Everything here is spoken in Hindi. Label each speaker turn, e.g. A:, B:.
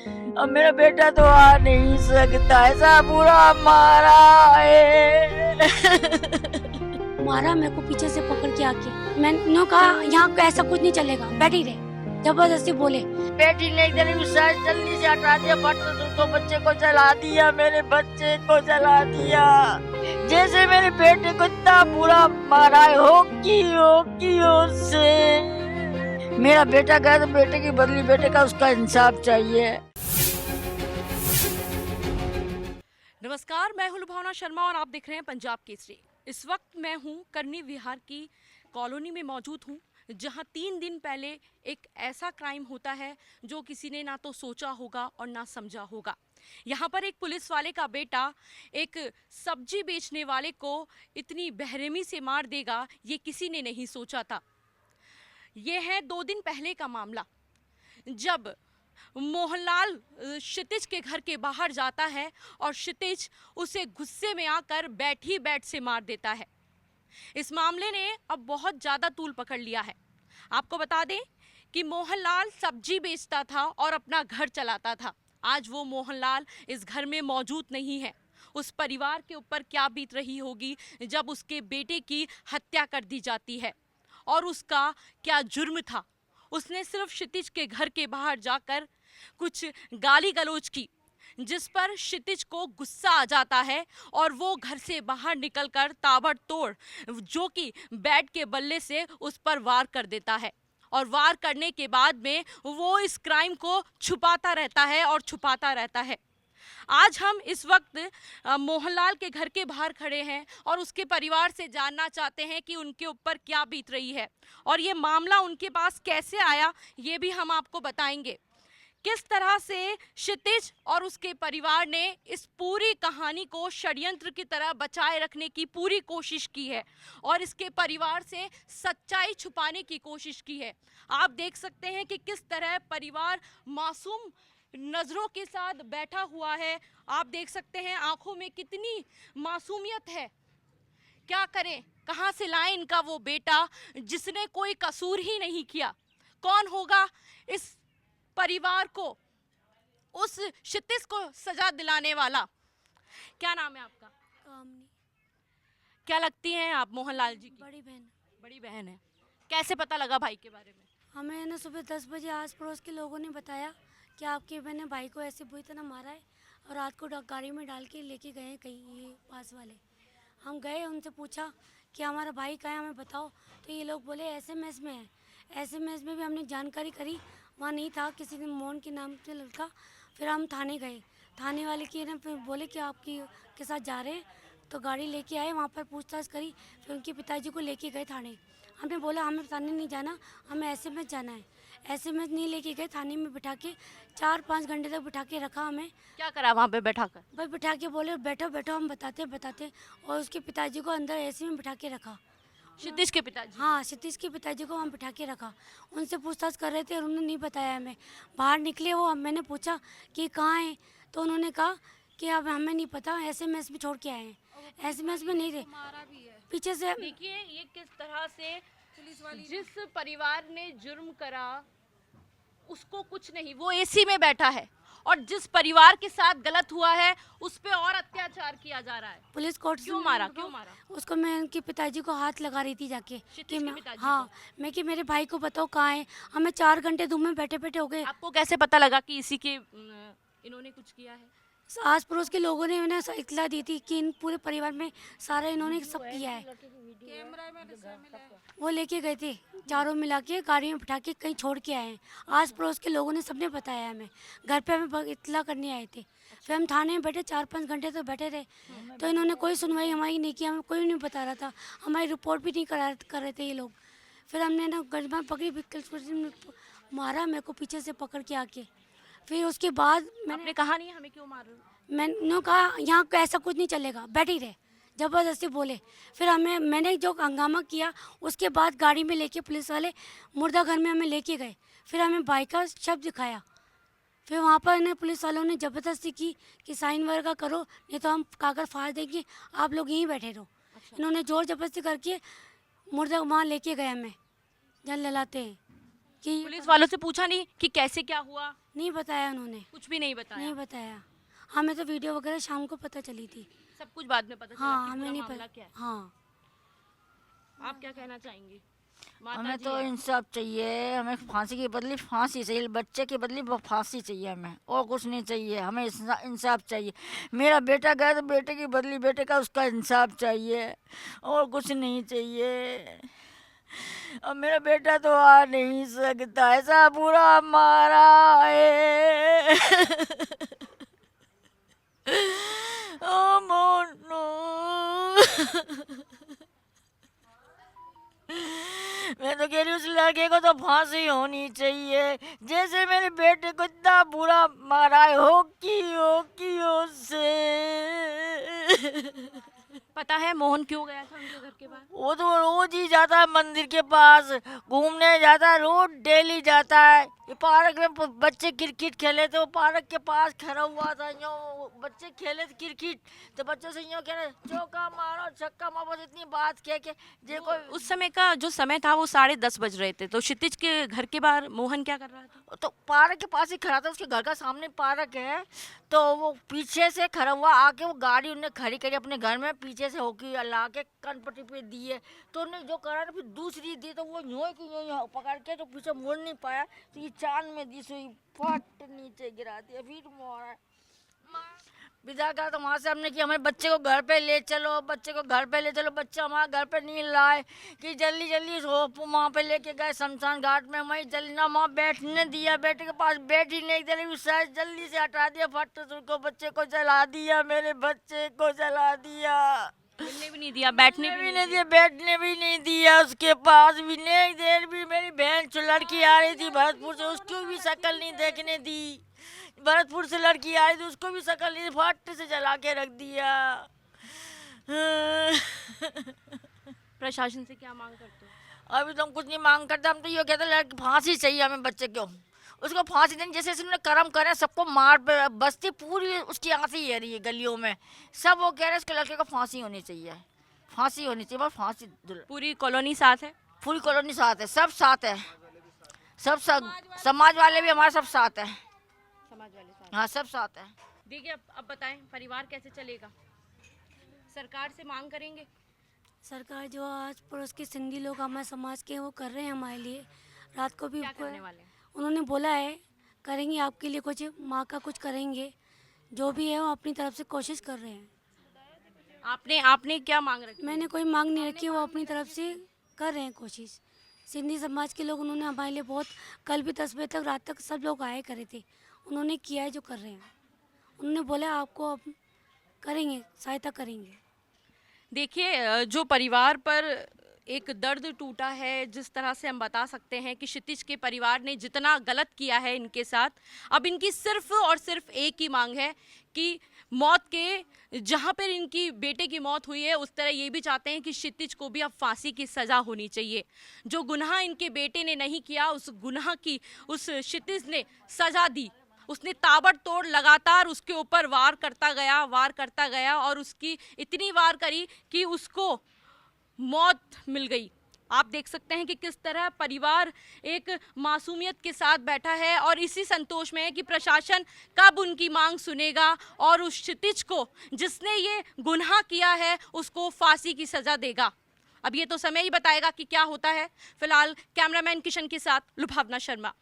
A: अब मेरा बेटा तो आ नहीं सकता, ऐसा बुरा मारा है।
B: मारा मेरे को पीछे से पकड़ के आके। मैंने कहा यहाँ ऐसा कुछ नहीं चलेगा, बैठी रहे, जबरदस्ती बोले।
A: बेटी ने एक दिन शायद जल्दी से हटा दिया, बट तो बच्चे को जला दिया, मेरे बच्चे को जला दिया। जैसे मेरे बेटे को इतना बुरा मारा है, हो से। मेरा बेटा गया तो बेटे की बदली बेटे का उसका इंसाफ चाहिए।
C: नमस्कार, मैं हूं लुभावना शर्मा और आप देख रहे हैं पंजाब केसरी। इस वक्त मैं हूं करनी विहार की कॉलोनी में मौजूद हूं, जहां 3 दिन पहले एक ऐसा क्राइम होता है जो किसी ने ना तो सोचा होगा और ना समझा होगा। यहाँ पर एक पुलिस वाले का बेटा एक सब्जी बेचने वाले को इतनी बेरहमी से मार देगा, ये किसी ने नहीं सोचा था। ये है 2 दिन पहले का मामला, जब मोहनलाल क्षितिज के घर के बाहर जाता है और क्षितिज उसे गुस्से में आकर बैठी बैठ से मार देता है। इस मामले ने अब बहुत ज़्यादा तूल पकड़ लिया है। आपको बता दें कि मोहनलाल सब्जी बेचता था और अपना घर चलाता था। आज वो मोहनलाल इस घर में मौजूद नहीं है। उस परिवार के ऊपर क्या बीत रही होगी जब उसके बेटे की हत्या कर दी जाती है, और उसका क्या जुर्म था। उसने सिर्फ क्षितिज के घर के बाहर जाकर कुछ गाली गलौज की, जिस पर क्षितिज को गुस्सा आ जाता है और वो घर से बाहर निकलकर ताबड़तोड़ जो कि बैट के बल्ले से उस पर वार कर देता है। और वार करने के बाद में वो इस क्राइम को छुपाता रहता है और छुपाता रहता है। आज हम इस वक्त मोहनलाल के घर के बाहर खड़े हैं और उसके परिवार से जानना चाहते हैं कि उनके ऊपर क्या बीत रही है और ये मामला उनके पास कैसे आया, ये भी हम आपको बताएंगे। किस तरह से क्षितिज और उसके परिवार ने इस पूरी कहानी को षड्यंत्र की तरह बचाए रखने की पूरी कोशिश की है और इसके परिवार से सच्चाई छुपाने की कोशिश की है। आप देख सकते हैं कि किस तरह परिवार मासूम नजरों के साथ बैठा हुआ है। आप देख सकते हैं आंखों में कितनी मासूमियत है। क्या करें, कहां से लाएं इनका वो बेटा जिसने कोई कसूर ही नहीं किया। कौन होगा इस परिवार को, उस क्षितिज को सजा दिलाने वाला। क्या नाम है आपका?
B: कामनी।
C: क्या लगती हैं आप मोहनलाल जी की?
B: बड़ी बहन।
C: बड़ी बहन है। कैसे पता लगा भाई के बारे में?
B: हमें ना सुबह 10 बजे आस पड़ोस के लोगों ने बताया कि आपके बहन ने भाई को ऐसे बुरी तरह मारा है और रात को गाड़ी में डाल के लेके गए हैं कहीं, ये पास वाले। हम गए, उनसे पूछा कि हमारा भाई कहाँ है, हमें बताओ। तो ये लोग बोले एसएमएस में है। एसएमएस में भी हमने जानकारी करी, वहाँ नहीं था, किसी ने मोहन के नाम से लड़का। फिर हम थाने गए, थाने वाले की ना फिर बोले कि आपकी के साथ जा रहे हैं, तो गाड़ी लेके आए, वहाँ पर पूछताछ करी, फिर उनके पिताजी को लेके गए थाने। हमने बोला हमें थाने नहीं जाना, हमें एसएमएस जाना है। एसएमएस नहीं लेके गए, थाने में बिठा के 4-5 घंटे तक बिठा के रखा हमें।
C: क्या करा वहाँ पे बैठा कर?
B: बस बिठा के बोले बैठो बैठो, हम बताते, और उसके पिताजी को अंदर एसी में बिठा के रखा।
C: क्षितिज के पिताजी?
B: हाँ, क्षितिज के पिताजी को हम बिठा के रखा। उनसे पूछताछ कर रहे थे और उन्होंने नहीं बताया हमें। बाहर निकले वो, मैंने पूछा कि कहाँ हैं, तो उन्होंने कहा कि अब हमें नहीं पता, एसएमएस में छोड़ के आए हैं। एसएमएस में नहीं थे, पीछे से।
C: देखिए ये किस तरह से जिस परिवार ने जुर्म करा उसको कुछ नहीं, वो एसी में बैठा है, और जिस परिवार के साथ गलत हुआ है उस पे और अत्याचार किया जा रहा है।
B: पुलिस कोर्ट
C: क्यों मारा? क्यों मारा
B: उसको? मैं उनके पिताजी को हाथ लगा रही थी जाके कि मैं,
C: पिताजी
B: हाँ, मैं कि मेरे भाई को बताओ कहाँ है। हमें 4 घंटे धूप में बैठे बैठे हो गए।
C: आपको कैसे पता लगा कि इसी के इन्होंने कुछ किया है?
B: आस पड़ोस के लोगों ने उन्हें इतला दी थी कि इन पूरे परिवार में सारा इन्होंने सब किया है। वो लेके गए थे, चारों मिला के गाड़ी में बिठा के कहीं छोड़ के आए हैं। आस पड़ोस के लोगों ने सबने बताया हमें, घर पे हमें इतला करने आए थे। फिर हम थाने में बैठे 4-5 घंटे तक बैठे रहे, तो इन्होंने कोई सुनवाई हमारी नहीं की। हमें कोई नहीं बता रहा था, हमारी रिपोर्ट भी नहीं कर रहे थे ये लोग। फिर हमने ना गजमा पकड़ी, मारा मेरे को पीछे से पकड़ के आके। फिर उसके बाद
C: मैंने कहा नहीं हमें क्यों मार रहे हो?
B: मैंने कहा यहाँ ऐसा कुछ नहीं चलेगा, बैठी रहे, ज़बरदस्ती बोले। फिर मैंने जो हंगामा किया, उसके बाद गाड़ी में लेके पुलिस वाले मुर्दा घर में हमें लेके गए। फिर हमें भाई का शव दिखाया। फिर वहाँ पर ना पुलिस वालों ने ज़बरदस्ती की कि साइन वगैरह करो, नहीं तो हम कागज़ फाड़ देंगे, आप लोग यहीं बैठे रहो। इन्होंने ज़ोर ज़बरदस्ती करके मुर्दा वहाँ लेके गए हमें, जल ललाते हैं। कि
C: पुलिस वालों से पूछा नहीं कि कैसे क्या हुआ?
B: नहीं बताया उन्होंने,
C: कुछ भी नहीं बताया?
B: नहीं बताया। हमें तो वीडियो वगैरह शाम को पता चली थी।
C: सब कुछ बाद में पता चला
B: हाँ
C: कि
B: हमें
C: पूरा
B: नहीं
C: मामला
B: पता।
C: क्या है?
B: हाँ
C: आप क्या कहना चाहेंगी? माता
A: हमें
C: जी
A: तो
C: हैं।
A: इंसाफ चाहिए, हमें फांसी की बदली फांसी चाहिए, बच्चे की बदली फांसी चाहिए हमें, और कुछ नहीं चाहिए। हमें इंसाफ चाहिए। मेरा बेटा गया तो बेटे की बदली बेटे का उसका इंसाफ चाहिए, और कुछ नहीं चाहिए। और मेरा बेटा तो आ नहीं सकता, ऐसा बुरा मारा है। ओ मोनू, मैं तो कह रही हूँ उस लड़के को तो फांसी होनी चाहिए, जैसे मेरे बेटे को इतना बुरा मारा है। हो की उससे।
C: पता है मोहन क्यों गया था उनके घर के बाहर?
A: वो तो रोज ही जाता है मंदिर के पास, घूमने जाता है, रोज डेली जाता है। ये पार्क में बच्चे क्रिकेट खेले थे, वो पार्क के पास खड़ा हुआ था, यूँ बच्चे खेले थे क्रिकेट, तो बच्चों से यूँ कह रहे चौका मारो छक्का मारो, बस इतनी बात कह के देखो।
C: उस समय का जो समय था वो 10:30 बज रहे थे, तो क्षितिज के घर के बाहर मोहन क्या कर रहा था?
A: तो पार्क के पास ही खड़ा था, उसके घर का सामने पार्क है, तो वो पीछे से खड़ा हुआ, आके वो गाड़ी उन्हें खड़ी करी अपने घर में, पीछे से होकी ला के कनपट्टी पे दिए, तो उन्हें जो करा ना फिर दूसरी दी, तो वो यूँ की यूँ पकड़ के तो पीछे मुड़ नहीं पाया, तो ये चांद में दी सुई फट नीचे गिरा दिया, फिर मोड़ा विदा करा। तो वहाँ से हमने कि हमारे बच्चे को घर पे ले चलो, बच्चे को घर पे ले चलो, बच्चा हमारा घर पे नहीं लाए, कि जल्दी जल्दी वहाँ पे लेके गए शमशान घाट में, वहीं जल्दी ना वहाँ बैठने दिया, बेटे के पास बैठ ही नहीं दिया, शायद जल्दी से हटा दिया, फट उसको बच्चे को जला दिया, मेरे बच्चे को जला दिया,
C: मिलने भी नहीं दिया, बैठने भी नहीं दिया।
A: बैठने भी नहीं दिया, उसके पास भी नहीं देर भी। मेरी बहन जो लड़की आ रही थी भरतपुर से, उसको भी शक्ल नहीं देखने दी, भरतपुर से लड़की आई थी उसको भी शक्ल नहीं, फट से जला के रख दिया।
C: प्रशासन से क्या मांग करते हो?
A: अभी तो हम कुछ नहीं मांग करते, हम तो ये कहते लड़की फांसी चाहिए हमें, बच्चे को उसको फांसी देनी, जैसे उसने कर्म करे, सबको मार पे बस्ती पूरी उसकी आंखें ही है रही है गलियों में, सब वो कह रहे हैं उसके लड़के को फांसी होनी चाहिए, फांसी होनी चाहिए, बस फांसी।
C: पूरी कॉलोनी साथ है?
A: पूरी कॉलोनी साथ है, सब साथ है, सब समाज वाले भी हमारे सब साथ है,
C: समाज वाले साथ?
A: हाँ सब साथ है।
C: देखिए अब बताएं परिवार कैसे चलेगा? सरकार से मांग करेंगे?
B: सरकार जो आज पड़ोस के सिंधी लोग हमारे समाज के वो कर रहे हैं हमारे लिए, रात को भी
C: क्या करने वाले हैं?
B: उन्होंने बोला है करेंगे आपके लिए कुछ, माँ का कुछ करेंगे, जो भी है वो अपनी तरफ से कोशिश कर रहे हैं।
C: आपने क्या मांग रखी?
B: मैंने कोई मांग नहीं रखी, वो अपनी तरफ से कर रहे हैं कोशिश। सिंधी समाज के लोग उन्होंने हमारे लिए बहुत, कल भी 10 बजे तक रात तक सब लोग आए करे थे, उन्होंने किया है जो कर रहे हैं। उन्होंने बोला आपको अब करेंगे, सहायता करेंगे।
C: देखिए जो परिवार पर एक दर्द टूटा है, जिस तरह से हम बता सकते हैं कि क्षितिज के परिवार ने जितना गलत किया है इनके साथ, अब इनकी सिर्फ और सिर्फ एक ही मांग है कि मौत के जहाँ पर इनकी बेटे की मौत हुई है, उस तरह ये भी चाहते हैं कि क्षितिज को भी अब फांसी की सज़ा होनी चाहिए। जो गुनाह इनके बेटे ने नहीं किया, उस गुनाह की उस क्षितिज ने सज़ा दी। उसने ताबड़तोड़ लगातार उसके ऊपर वार करता गया और उसकी इतनी वार करी कि उसको मौत मिल गई। आप देख सकते हैं कि किस तरह परिवार एक मासूमियत के साथ बैठा है और इसी संतोष में है कि प्रशासन कब उनकी मांग सुनेगा और उस क्षितिज को, जिसने ये गुनाह किया है, उसको फांसी की सज़ा देगा। अब ये तो समय ही बताएगा कि क्या होता है। फिलहाल कैमरामैन किशन के साथ लुभावना शर्मा।